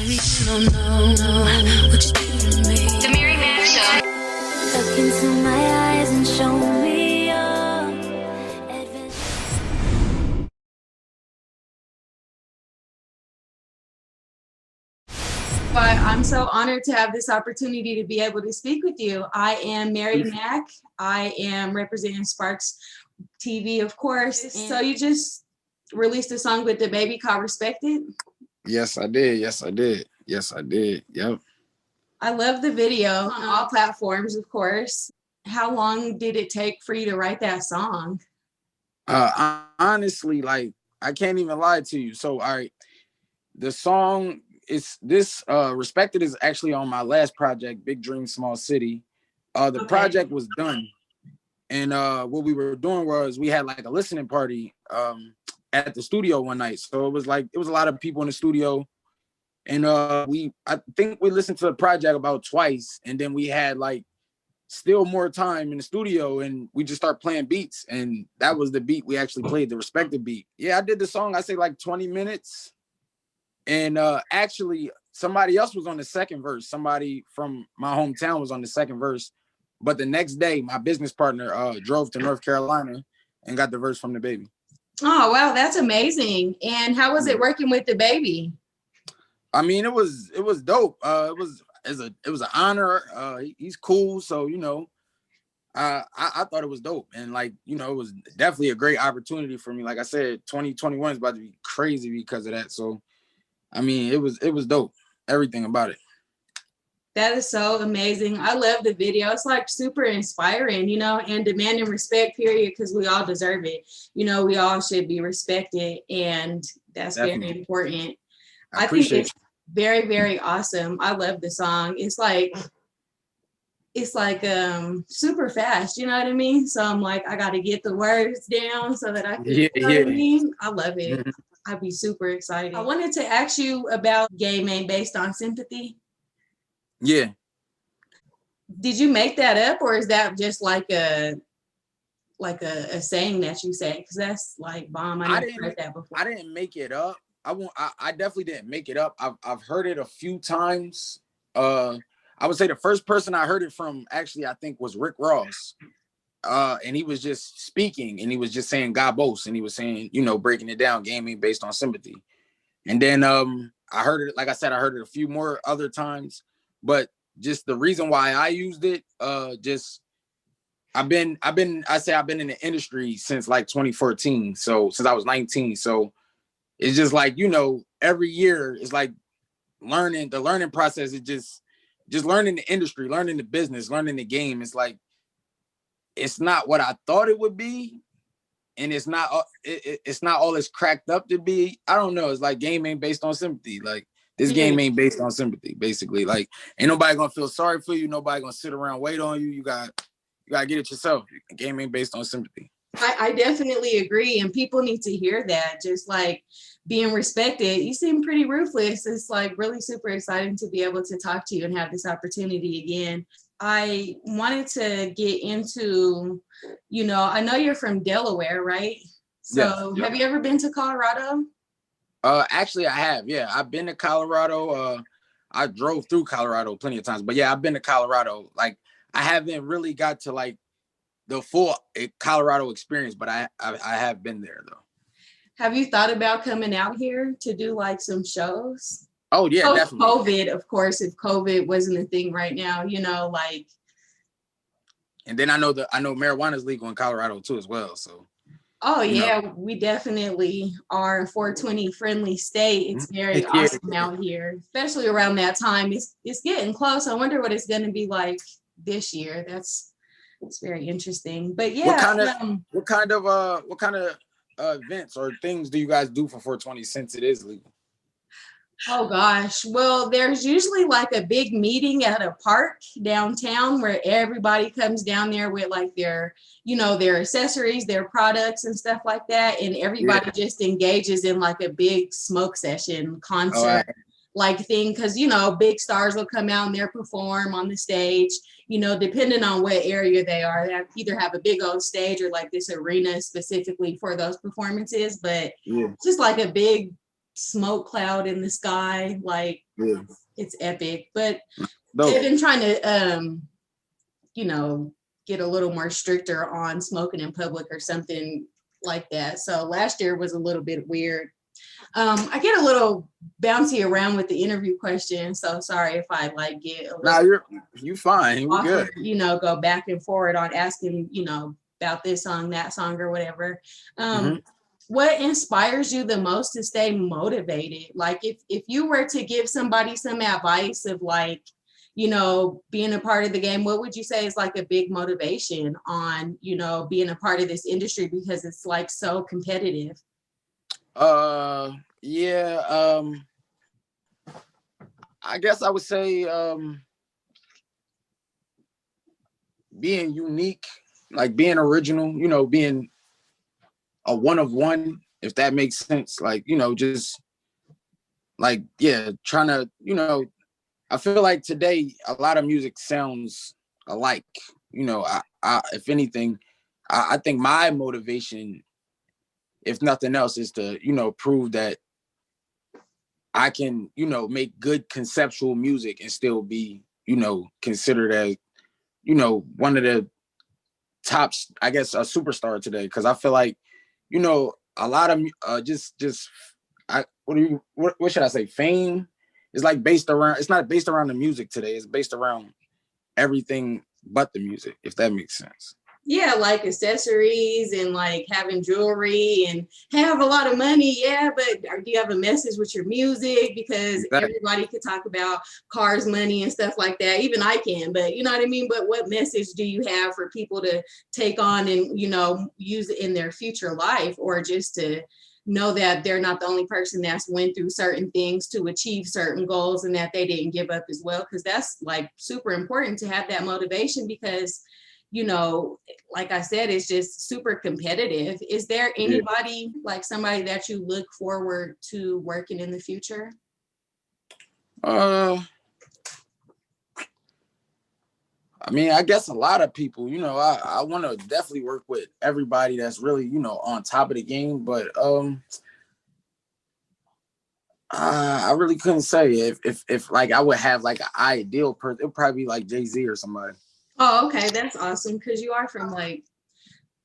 The Mary Mac Show. Look into my eyes and show me your adventure. But I'm so honored to have this opportunity to be able to speak with you. I am Mary Mac. I am representing SparkxTv, of course. So you just released a song with DaBaby called Respected? Yes, I did. Yes, I did. Yes, I did. Yep. I love the video on all platforms, of course. How long did it take for you to write that song? Honestly, like, I can't even lie to you. So, all right, the song is this Respected is actually on my last project, Big Dream Small City. The project was done. And what we were doing was we had like a listening party at the studio one night. So it was a lot of people in the studio. And I think we listened to the project about twice, and then we had like still more time in the studio, and we just start playing beats, and that was the beat we actually played, the Respected beat. Yeah, I did the song, I say like 20 minutes. And actually somebody else was on the second verse. Somebody from my hometown was on the second verse. But the next day, my business partner drove to North Carolina and got the verse from DaBaby. Oh, wow, that's amazing. And how was it working with DaBaby? I mean, it was dope. It was an honor. He's cool, so you know, I thought it was dope, and like you know, it was definitely a great opportunity for me. Like I said, 2021 is about to be crazy because of that. So, I mean, it was dope. Everything about it. That is so amazing. I love the video. It's like super inspiring, you know, and demanding respect, period, because we all deserve it. You know, we all should be respected, and that's Definitely. very important. I think appreciate it's very, very awesome. I love the song. It's like super fast, you know what I mean? So I'm like, I gotta get the words down so that I can, you know what I mean? I love it. Mhm. I'd be super excited. I wanted to ask you about Game Ain't Based on Sympathy. Yeah. Did you make that up, or is that just like a saying that you say? Because that's like bomb. I never heard that before. I didn't make it up. I definitely didn't make it up. I've heard it a few times. I would say the first person I heard it from actually I think was Rick Ross. And he was just speaking, and he was just saying God boast, and he was saying, you know, breaking it down, gaming based on sympathy. And then I heard it, like I said, I heard it a few more other times, but just the reason why I used it, just I've been in the industry since like 2014. So since I was 19. So it's just like, you know, every year is like the learning process is just learning the industry, learning the business, learning the game. It's like, it's not what I thought it would be. And it's not all it's cracked up to be. I don't know. It's like game ain't based on sympathy. Like this game ain't based on sympathy, basically. Like ain't nobody gonna feel sorry for you. Nobody gonna sit around, wait on you. You gotta get it yourself. The game ain't based on sympathy. I definitely agree, and people need to hear that. Just like being respected. You seem pretty ruthless. It's like really super exciting to be able to talk to you and have this opportunity again. I wanted to get into, you know, I know you're from Delaware, right? So Yeah. Have you ever been to Colorado? Actually, I have. Yeah, I've been to Colorado. I drove through Colorado plenty of times, but yeah, I've been to Colorado. Like I haven't really got to like the full Colorado experience, but I have been there though. Have you thought about coming out here to do like some shows? Oh yeah, definitely. COVID, of course, if COVID wasn't a thing right now, you know, like. And then I know marijuana is legal in Colorado too as well. So. Oh yeah, we definitely are a 420 friendly state. It's very awesome out here, especially around that time. It's getting close. I wonder what it's going to be like this year. It's very interesting. But yeah, what kind of events or things do you guys do for 420 since it is legal? Oh gosh, well, there's usually like a big meeting at a park downtown where everybody comes down there with like their, you know, their accessories, their products and stuff like that. And everybody just engages in like a big smoke session concert like thing. Cause you know, big stars will come out and they'll perform on the stage, you know, depending on what area they are. They either have a big old stage or like this arena specifically for those performances, but just like a big smoke cloud in the sky. Like, Yeah. it's epic. But Dope. they've been trying to, you know, get a little more stricter on smoking in public or something like that. So last year was a little bit weird. I get a little bouncy around with the interview question, so sorry if I like get a little you fine. You awkward, good. you know, go back and forward on asking, you know, about this song, that song, or whatever. What inspires you the most to stay motivated? Like, if you were to give somebody some advice of like, you know, being a part of the game, what would you say is like a big motivation on, you know, being a part of this industry, because it's like so competitive? Yeah, I guess I would say being unique, like being original, you know, being a one of one, if that makes sense. Like, you know, just like, yeah, trying to, you know, I feel like today a lot of music sounds alike. You know, I if anything, I think my motivation, if nothing else, is to, you know, prove that I can, you know, make good conceptual music and still be, you know, considered as, you know, one of the tops, I guess, a superstar today. Cause I feel like, you know, a lot of what should I say? Fame is like based around, it's not based around the music today. It's based around everything but the music, if that makes sense. Yeah, like accessories and like having jewelry and have a lot of money. Yeah, but do you have a message with your music? Because everybody could talk about cars, money, and stuff like that. Even I can, but you know what I mean? But what message do you have for people to take on and, you know, use it in their future life, or just to know that they're not the only person that's went through certain things to achieve certain goals and that they didn't give up as well? Because that's like super important to have that motivation, because, you know, like I said, it's just super competitive. Is there anybody, like somebody that you look forward to working in the future? I mean, I guess a lot of people, you know, I want to definitely work with everybody that's really, you know, on top of the game. But I really couldn't say if like I would have like an ideal person. It'd probably be like Jay-Z or somebody. Oh, okay, that's awesome, because you are from like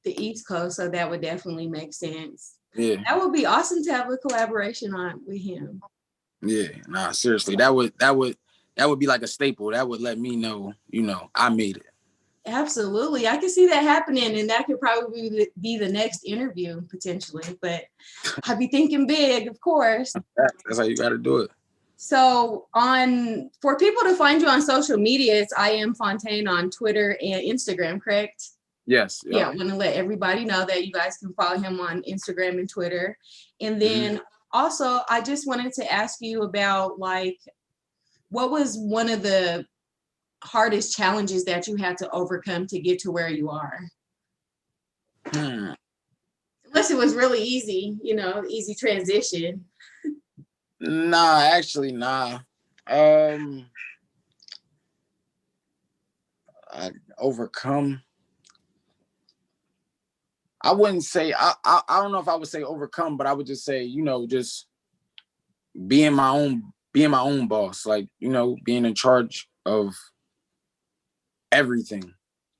the East Coast, so that would definitely make sense. Yeah, that would be awesome to have a collaboration on with him. Yeah, nah, seriously, that would be like a staple. That would let me know, you know, I made it. Absolutely, I can see that happening, and that could probably be the next interview potentially. But I'd be thinking big, of course. That's how you got to do it. So for people to find you on social media, it's I am Fontane on Twitter and Instagram, correct? Yes. Yeah, I want to let everybody know that you guys can follow him on Instagram and Twitter. And then also, I just wanted to ask you about, like, what was one of the hardest challenges that you had to overcome to get to where you are? Unless it was really easy, you know, easy transition. Nah, actually, nah. I overcome. I wouldn't say I don't know if I would say overcome, but I would just say, you know, just being my own boss, like, you know, being in charge of everything,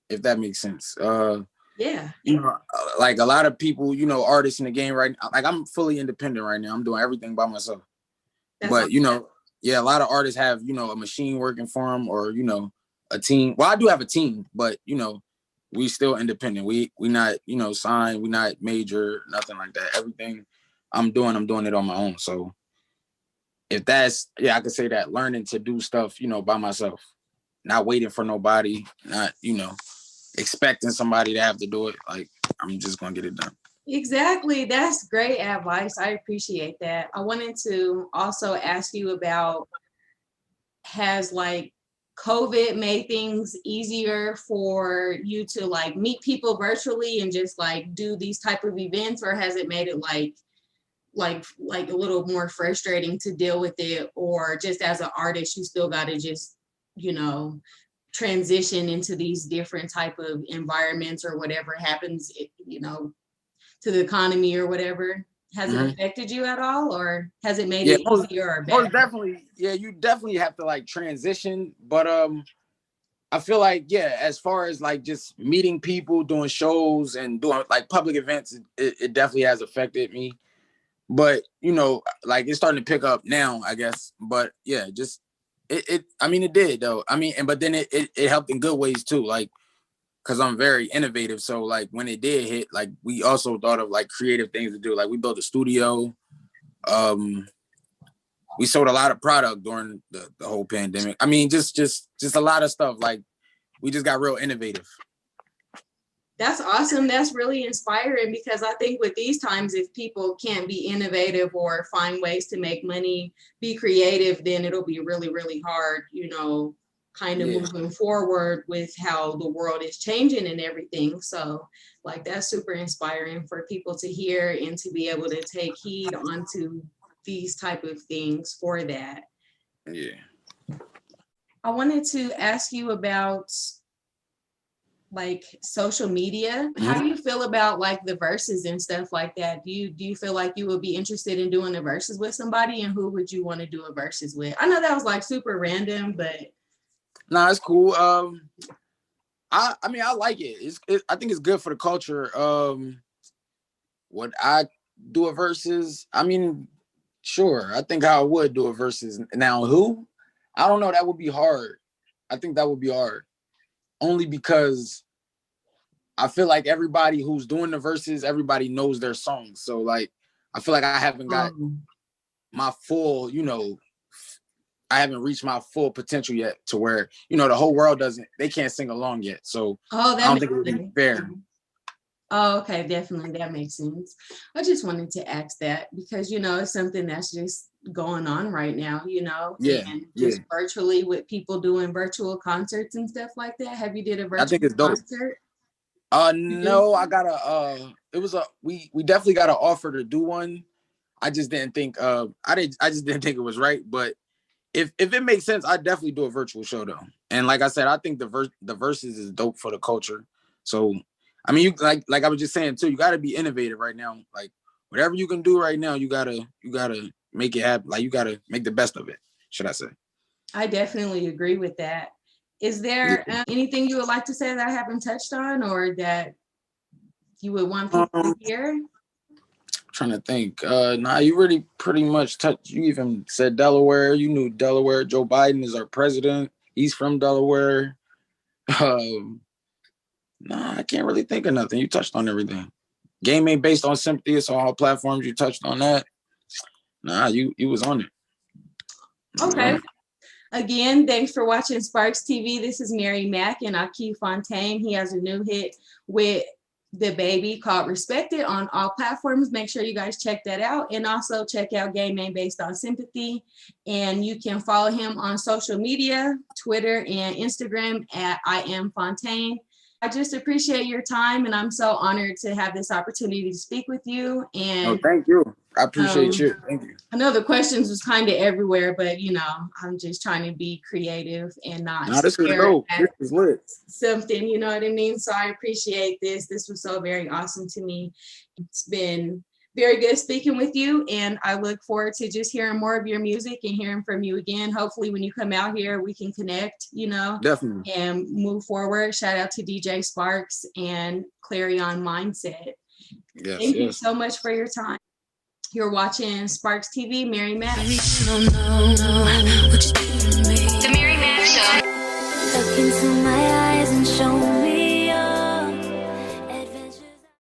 if that makes sense. Yeah. You know, like a lot of people, you know, artists in the game right now, like I'm fully independent right now. I'm doing everything by myself. That's but awesome. You know, yeah, a lot of artists have, you know, a machine working for them, or, you know, a team. Well, I do have a team, but, you know, we still independent. We not, you know, signed. We not major, nothing like that. Everything I'm doing it on my own. So if that's, yeah, I could say that, learning to do stuff, you know, by myself, not waiting for nobody, not, you know, expecting somebody to have to do it. Like, I'm just gonna get it done. Exactly. That's great advice. I appreciate that. I wanted to also ask you about, has like COVID made things easier for you to like meet people virtually and just like do these type of events, or has it made it like a little more frustrating to deal with it? Or just as an artist, you still got to just, you know, transition into these different type of environments or whatever happens, you know, to the economy or whatever? has it affected you at all, or has it made Yeah, it easier or better? most definitely. Yeah, you definitely have to like transition, but I feel like, yeah, as far as like just meeting people, doing shows and doing like public events, it definitely has affected me. But you know, like it's starting to pick up now, I guess. But yeah, just I mean, it did though. I mean, and but then it helped in good ways too, like because I'm very innovative. So like when it did hit, like we also thought of like creative things to do. Like we built a studio. We sold a lot of product during the whole pandemic. I mean, just a lot of stuff. Like we just got real innovative. That's awesome. That's really inspiring, because I think with these times, if people can't be innovative or find ways to make money, be creative, then it'll be really, really hard, you know, kind of moving forward with how the world is changing and everything. So like that's super inspiring for people to hear and to be able to take heed onto these type of things for that. Yeah. I wanted to ask you about like social media. How do you feel about like the verses and stuff like that? Do you feel like you would be interested in doing the verses with somebody, and who would you want to do a verses with? I know that was like super random, but nah, it's cool. I mean I like it. I think it's good for the culture. Would I do a verses? I mean, sure. I think I would do a verses. Now who? I don't know. That would be hard. I think that would be hard. Only because I feel like everybody who's doing the verses, everybody knows their songs. So like, I feel like I haven't got my full, you know, I haven't reached my full potential yet to where, you know, the whole world they can't sing along yet. So I don't think it would be fair. Oh, okay, definitely. That makes sense. I just wanted to ask that because, you know, it's something that's just going on right now, you know, and just virtually with people doing virtual concerts and stuff like that. Have you did a virtual I think it's dope. concert? No, I got we definitely got an offer to do one. I just didn't think I just didn't think it was right. But if it makes sense, I'd definitely do a virtual show though. And like I said, I think the verses is dope for the culture. So I mean, you like I was just saying too, you got to be innovative right now. Like whatever you can do right now, you gotta make it happen. Like you gotta make the best of it. Should I say? I definitely agree with that. Is there anything you would like to say that I haven't touched on, or that you would want people to hear? I'm trying to think. Nah, you really pretty much touched. You even said Delaware. You knew Delaware. Joe Biden is our president. He's from Delaware. Nah, I can't really think of nothing. You touched on everything. Game ain't based on Sympathy. It's on all platforms. You touched on that. Nah, you was on it. Okay. Again, thanks for watching SparkxTv. This is Mary Mack and Akee Fontane. He has a new hit with DaBaby called Respected on all platforms. Make sure you guys check that out. And also check out Game Ain't Based on Sympathy. And you can follow him on social media, Twitter and Instagram at I am Fontane. I just appreciate your time, and I'm so honored to have this opportunity to speak with you. And thank you. I appreciate you. Thank you. I know the questions was kind of everywhere, but you know, I'm just trying to be creative and not this is dope. This is lit. Something, you know what I mean? So I appreciate this. This was so very awesome to me. It's been very good speaking with you, and I look forward to just hearing more of your music and hearing from you again. Hopefully when you come out here, we can connect, you know, definitely, and move forward. Shout out to DJ Sparks and Clarion Mindset. Yes, Thank you so much for your time. You're watching SparkxTv, Mary Mack. The Mary Mack Show. Look into my eyes and show me